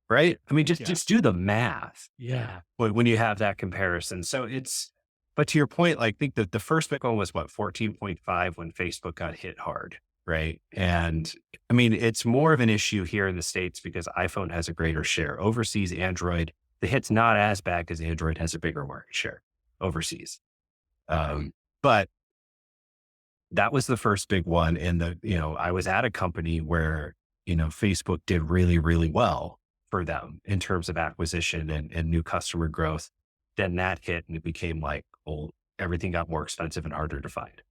Right? I mean, Yeah. just do the math Yeah. when you have that comparison. So but to your point, like, I think that the first big one was what, 14.5 when Facebook got hit hard. Right. And I mean, it's more of an issue here in the States because iPhone has a greater share. Overseas, Android, the hit's not as bad because Android has a bigger market share overseas. But that was the first big one. And I was at a company where, Facebook did really, really well for them in terms of acquisition and new customer growth. Then that hit and it became like, well, everything got more expensive and harder to find.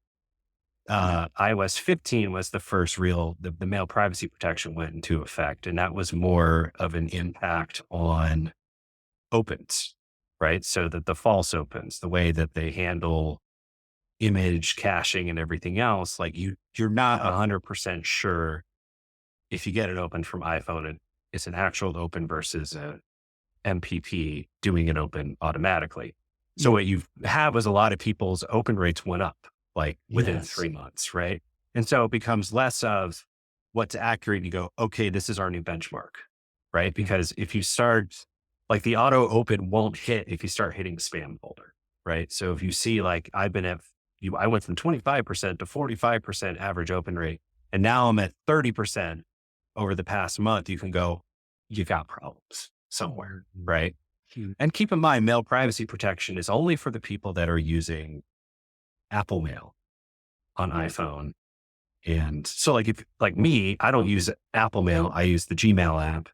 iOS 15 was the first the mail privacy protection went into effect. And that was more of an impact on opens, right? So that the false opens, the way that they handle image caching and everything else, like you're not 100% sure if you get it open from iPhone and it's an actual open versus a MPP doing it open automatically. So what you have is a lot of people's open rates went up like within Yes. 3 months, right? And so it becomes less of what's accurate. You go, okay, this is our new benchmark, right? Because if you start like the auto open won't hit if you start hitting spam folder, right? So if you see like I went from 25% to 45% average open rate, and now I'm at 30% over the past month, you can go, you got problems somewhere, right? And keep in mind, mail privacy protection is only for the people that are using Apple Mail on iPhone. And so like me, I don't use Apple Mail. I use the Gmail app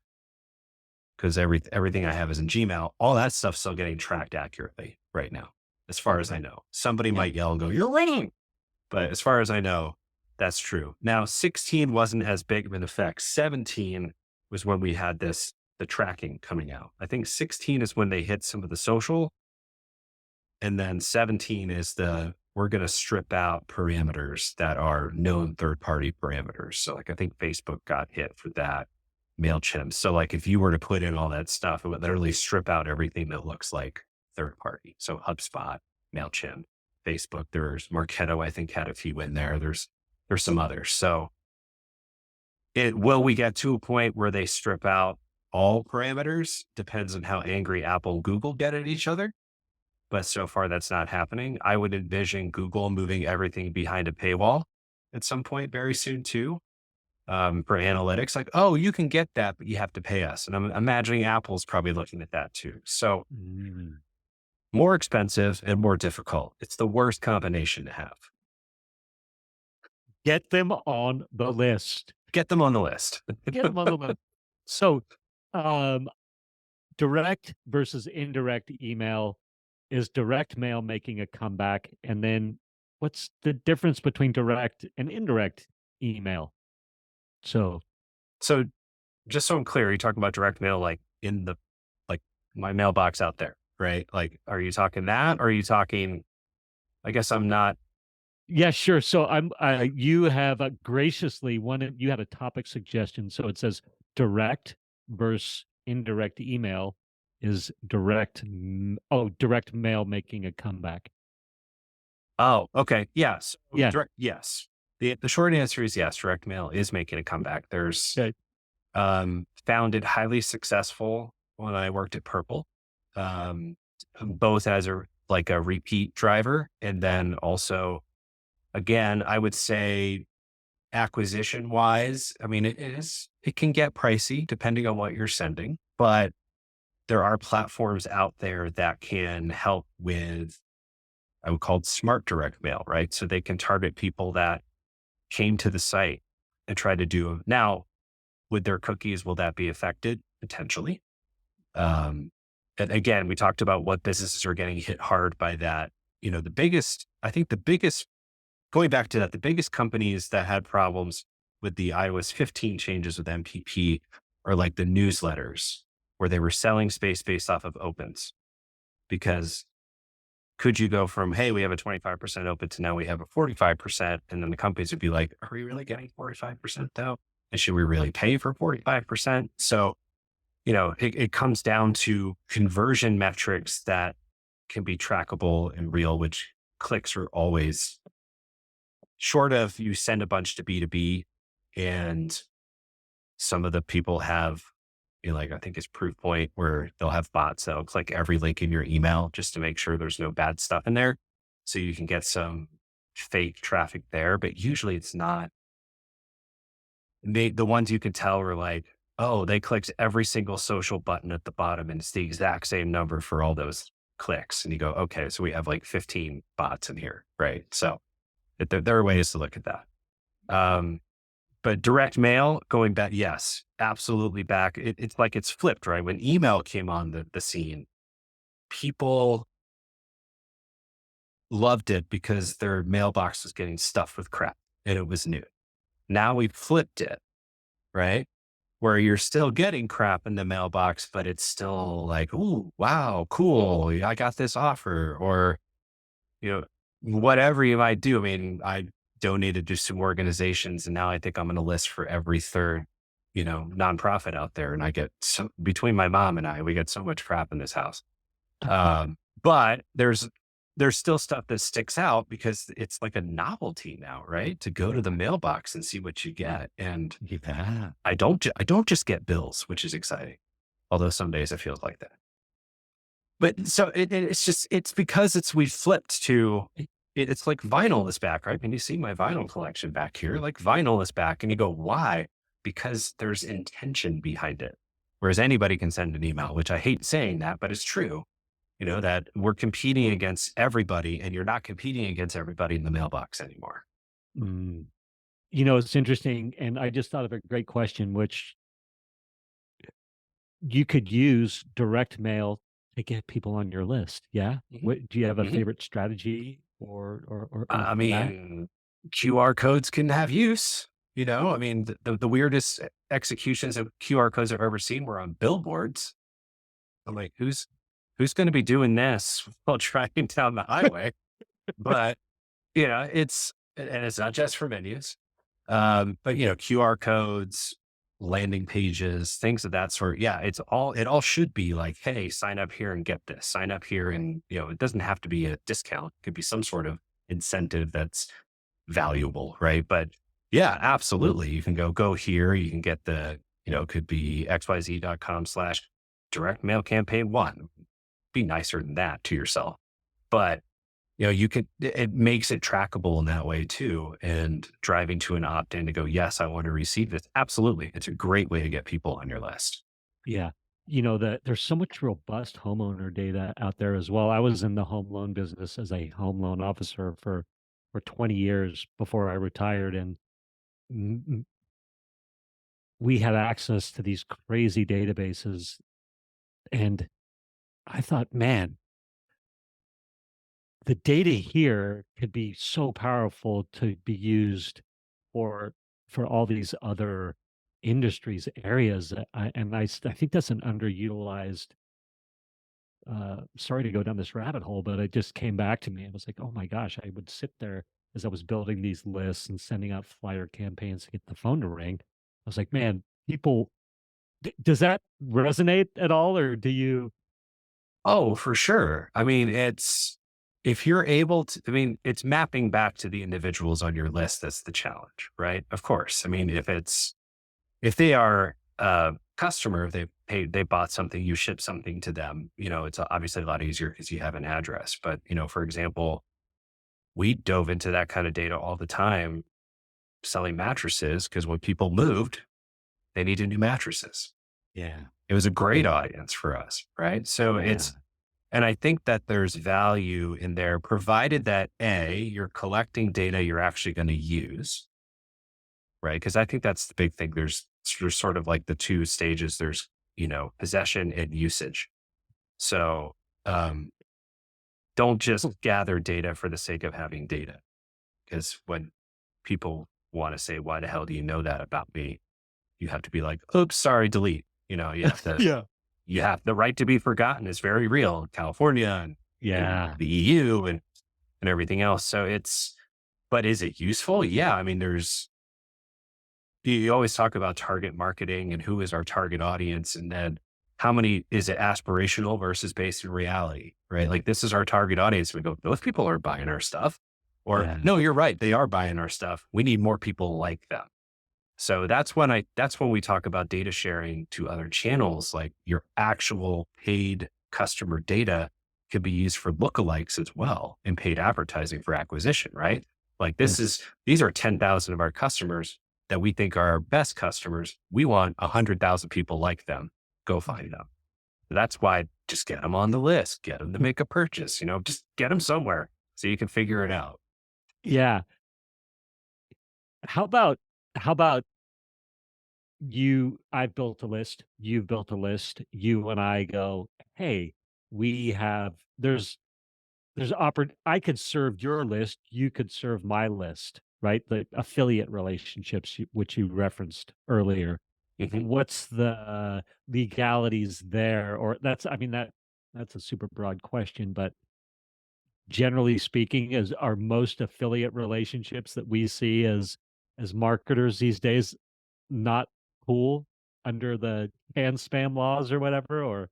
because everything I have is in Gmail. All that stuff's still getting tracked accurately right now, as far as I know. Somebody might yell and go, "You're wrong." But as far as I know, that's true. Now, 16 wasn't as big of an effect. 17 was when we had the tracking coming out. I think 16 is when they hit some of the social. And then 17 is we're going to strip out parameters that are known third-party parameters. So like, I think Facebook got hit for that, MailChimp. So like, if you were to put in all that stuff, it would literally strip out everything that looks like third-party. So HubSpot, MailChimp, Facebook, there's Marketo, I think had a few in there. There's some others. So will we get to a point where they strip out all parameters? Depends on how angry Apple and Google get at each other. But so far that's not happening. I would envision Google moving everything behind a paywall at some point very soon too. For analytics, like, oh, you can get that, but you have to pay us. And I'm imagining Apple's probably looking at that too. So more expensive and more difficult. It's the worst combination to have. Get them on the list. Get them on the list. Get them on the list. So, direct versus indirect email. Is direct mail making a comeback? And then what's the difference between direct and indirect email? So just so I'm clear, you're talking about direct mail, like like my mailbox out there, right? Like, are you talking that? Or are you talking, I guess I'm not. yeah, sure. So you have graciously you had a topic suggestion. So it says direct versus indirect email. Is direct mail making a comeback? Oh, okay. Yes. Yeah. Yes. The short answer is yes, direct mail is making a comeback. There's Okay. found it highly successful when I worked at Purple, both as a repeat driver. And then also, again, I would say acquisition wise, I mean, it can get pricey depending on what you're sending, but there are platforms out there that can help with, I would call it smart direct mail, right? So they can target people that came to the site and try to do. Now, with their cookies, will that be affected? Potentially. And again, we talked about what businesses are getting hit hard by that. Going back to that, the biggest companies that had problems with the iOS 15 changes with MPP are like the newsletters where they were selling space based off of opens. Because could you go from, hey, we have a 25% open to now we have a 45%? And then the companies would be like, are we really getting 45% though? And should we really pay for 45%? So, it comes down to conversion metrics that can be trackable and real, which clicks are always short of you send a bunch to B2B and some of the people have, like I think it's proof point where they'll have bots that'll click every link in your email just to make sure there's no bad stuff in there. So you can get some fake traffic there, but usually it's not. The ones you can tell are like, oh, they clicked every single social button at the bottom and it's the exact same number for all those clicks. And you go, okay, so we have like 15 bots in here, right? So there are ways to look at that. But direct mail going back, yes, absolutely back. It's like it's flipped, right? When email came on the scene, people loved it because their mailbox was getting stuffed with crap and it was new. Now we've flipped it, right? Where you're still getting crap in the mailbox, but it's still like, ooh, wow, cool. I got this offer or, you know, whatever you might do. I mean, I donated to some organizations and now I think I'm on a list for every third, nonprofit out there. And I get between my mom and I, we get so much crap in this house. But there's still stuff that sticks out because it's like a novelty now, right? To go to the mailbox and see what you get. And Yeah. I don't just get bills, which is exciting. Although some days it feels like that. But so it's because we flipped to, it's like vinyl is back, right? And you see my vinyl collection back here, like vinyl is back and you go, why? Because there's intention behind it. Whereas anybody can send an email, which I hate saying that, but it's true, that we're competing against everybody and you're not competing against everybody in the mailbox anymore. Mm. It's interesting. And I just thought of a great question, which you could use direct mail to get people on your list. Yeah. Mhm. What, do you have a Mhm. favorite strategy or I for that? mean, QR codes can have use. I mean, the weirdest executions of QR codes I've ever seen were on billboards. I'm like, who's going to be doing this while driving down the highway? But it's not just for menus. But QR codes, landing pages, things of that sort. Yeah, it all should be like, hey, sign up here and get this. Sign up here and it doesn't have to be a discount. It could be some sort of incentive that's valuable, right? But yeah, absolutely. You can go here. You can get it could be xyz.com/direct mail campaign one. Be nicer than that to yourself. But it makes it trackable in that way too. And driving to an opt-in to go, yes, I want to receive this. Absolutely. It's a great way to get people on your list. Yeah. That there's so much robust homeowner data out there as well. I was in the home loan business as a home loan officer for 20 years before I retired. And we had access to these crazy databases. And I thought, man, the data here could be so powerful to be used for all these other industries, areas. I think that's an underutilized. Sorry to go down this rabbit hole, but it just came back to me. I was like, oh my gosh, I would sit there as I was building these lists and sending out flyer campaigns to get the phone to ring. I was like, man, people, does that resonate at all, or do you? Oh, for sure. I mean, if you're able to, I mean, it's mapping back to the individuals on your list. That's the challenge, right? Of course. I mean, if they are a customer, they bought something, you ship something to them, it's obviously a lot easier because you have an address. But, for example, we dove into that kind of data all the time selling mattresses because when people moved, they needed new mattresses. Yeah. It was a great Yeah. audience for us, right? So Yeah. and I think that there's value in there, provided that you're collecting data you're actually going to use, right? Because I think that's the big thing. There's sort of like the two stages. There's, possession and usage. So um, don't just gather data for the sake of having data. Because when people want to say, why the hell do you know that about me? You have to be like, oops, sorry, delete. You have to Yeah. you have the right to be forgotten is very real in California and Yeah. the EU and everything else. So but is it useful? Yeah. I mean, you always talk about target marketing and who is our target audience. And then how many is it aspirational versus based in reality, right? Like this is our target audience. We go, those people are buying our stuff. Or Yeah. no, you're right. They are buying our stuff. We need more people like them. So that's when we talk about data sharing to other channels, like your actual paid customer data could be used for lookalikes as well and paid advertising for acquisition, right? Like Mm. these are 10,000 of our customers that we think are our best customers. We want 100,000 people like them. Go find them. That's why just get them on the list, get them to make a purchase, just get them somewhere so you can figure it out. Yeah. How about how about I've built a list, you've built a list, you and I go, "Hey, we have I could serve your list, you could serve my list," right? The affiliate relationships which you referenced earlier. Mhm. What's the legalities there? Or that's a super broad question, but generally speaking, are most affiliate relationships that we see as marketers these days not cool under the can spam laws or whatever? Or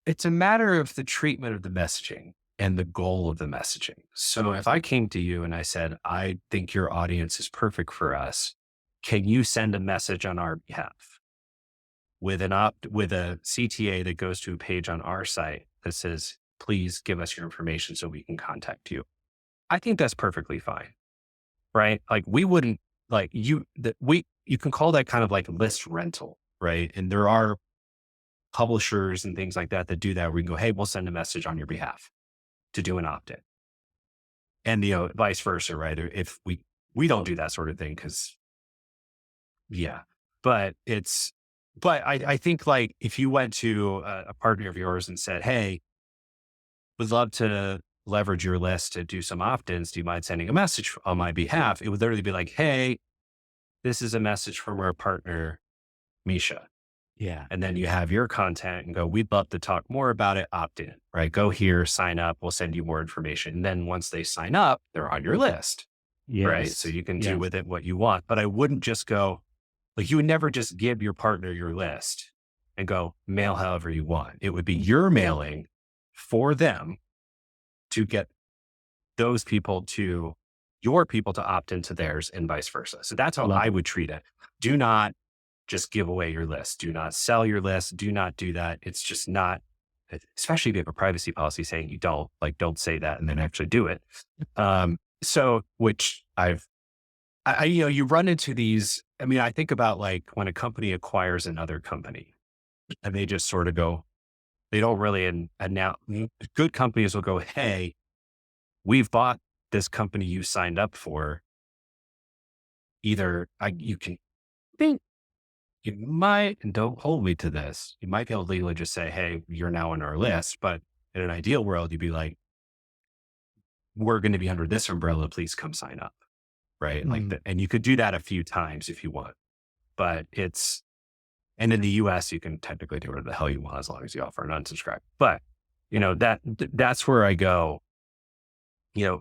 It's a matter of the treatment of the messaging and the goal of the messaging. So if I came to you and I said, I think your audience is perfect for us, can you send a message on our behalf with a CTA that goes to a page on our site that says, please give us your information so we can contact you? I think that's perfectly fine, right? Like we wouldn't like you can call that kind of like list rental, right? And there are publishers and things like that that do that. Where we can go, hey, we'll send a message on your behalf to do an opt-in. And vice versa, right? If we don't do that sort of thing because yeah, but I think like if you went to a partner of yours and said, hey, would love to leverage your list to do some opt-ins. Do you mind sending a message on my behalf? It would literally be like, hey, this is a message from our partner, Misha. yeah. And then you have your content and go, we'd love to talk more about it, opt in, right? Go here, sign up, we'll send you more information. And then once they sign up, they're on your list, right? So Yes. you can do Yes. with it what you want. But I wouldn't just go, like, you would never just give your partner your list and go mail however you want. It would be your mailing for them to get those people to your people to opt into theirs and vice versa. So that's how Love I it. would treat it. Do not just give away your list. Do not sell your list. Do not do that. It's just not, especially if you have a privacy policy saying you don't say that and then actually do it. So which you run into these. I mean, I think about like when a company acquires another company and they just sort of go, they don't really announce. Good companies will go, hey, we've bought this company you signed up for. Either you can think you might, and don't hold me to this, you might be able to legally just say, hey, you're now on our list. But in an ideal world, you'd be like, we're going to be under this umbrella. Please come sign up. Right. Mm. And you could do that a few times if you want, but and in the US, you can technically do whatever the hell you want as long as you offer an unsubscribe. But, that's where I go,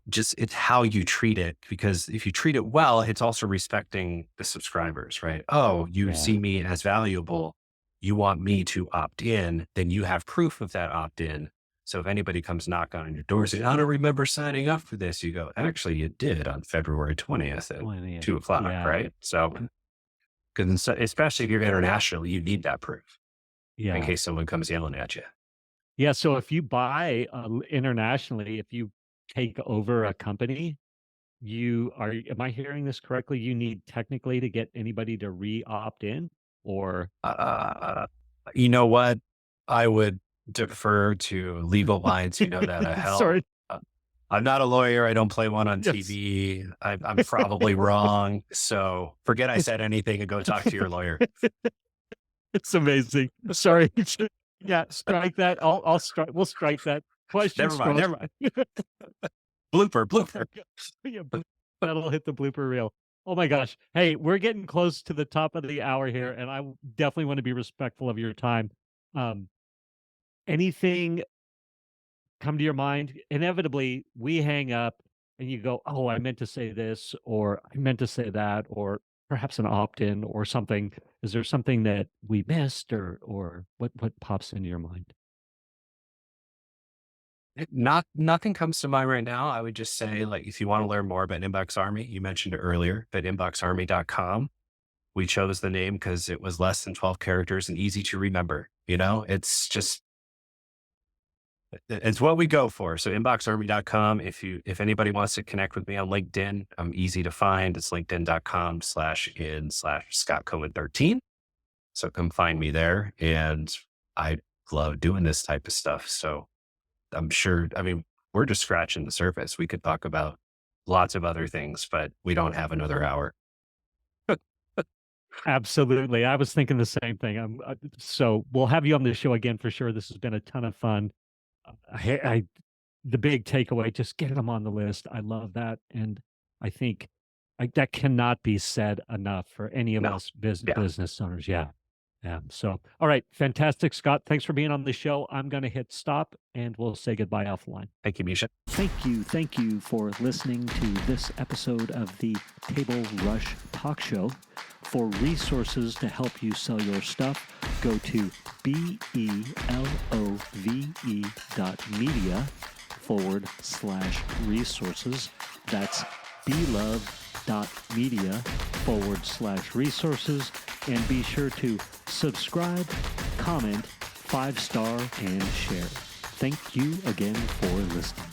just it's how you treat it. Because if you treat it well, it's also respecting the subscribers, right? Oh, you Yeah. see me as valuable. You want me to opt in, then you have proof of that opt in. So if anybody comes knock on your door saying, I don't remember signing up for this, you go, actually, you did on February 20th at 20th. 2 o'clock, Yeah. right? So, because especially if you're international, you need that proof in Yeah. case someone comes yelling at you. Yeah, so if you buy, internationally, if you take over a company, am I hearing this correctly? You need technically to get anybody to re-opt in? Or Uh, you know what? I would defer to legal lines. You know that sorry. I'm not a lawyer. I don't play one on Yes. TV. I'm probably wrong. So forget I said anything and go talk to your lawyer. It's amazing. Sorry. Yeah, strike that. I'll strike we'll strike that. Question Never mind. struck. Never mind. Blooper, Oh my blooper. god. Yeah, that'll hit the blooper reel. Oh my gosh. Hey, we're getting close to the top of the hour here, and I definitely want to be respectful of your time. Um, anything come to your mind? Inevitably, we hang up and you go, "Oh, I meant to say this," or "I meant to say that," or perhaps an opt-in or something. Is there something that we missed or what pops into your mind? Nothing comes to mind right now. I would just say, like, if you want to learn more about Inbox Army, you mentioned it earlier, but inboxarmy.com. We chose the name because it was less than 12 characters and easy to remember. It's just it's what we go for. So inboxarmy.com. If anybody wants to connect with me on LinkedIn, I'm easy to find. It's linkedin.com/in/Scott Cohen 13. So come find me there. And I love doing this type of stuff. So I'm sure, I mean, we're just scratching the surface. We could talk about lots of other things, but we don't have another hour. Absolutely. I was thinking the same thing. So we'll have you on the show again for sure. This has been a ton of fun. I the big takeaway, just get them on the list. I love that, and I think that cannot be said enough for any of No. us Yeah. business owners. Yeah, yeah. So, all right, fantastic, Scott. Thanks for being on the show. I'm going to hit stop, and we'll say goodbye offline. Thank you, Misha. Thank you for listening to this episode of the Table Rush Talk Show. For resources to help you sell your stuff, go to belove.media/resources. That's belove.media/resources. And be sure to subscribe, comment, 5-star, and share. Thank you again for listening.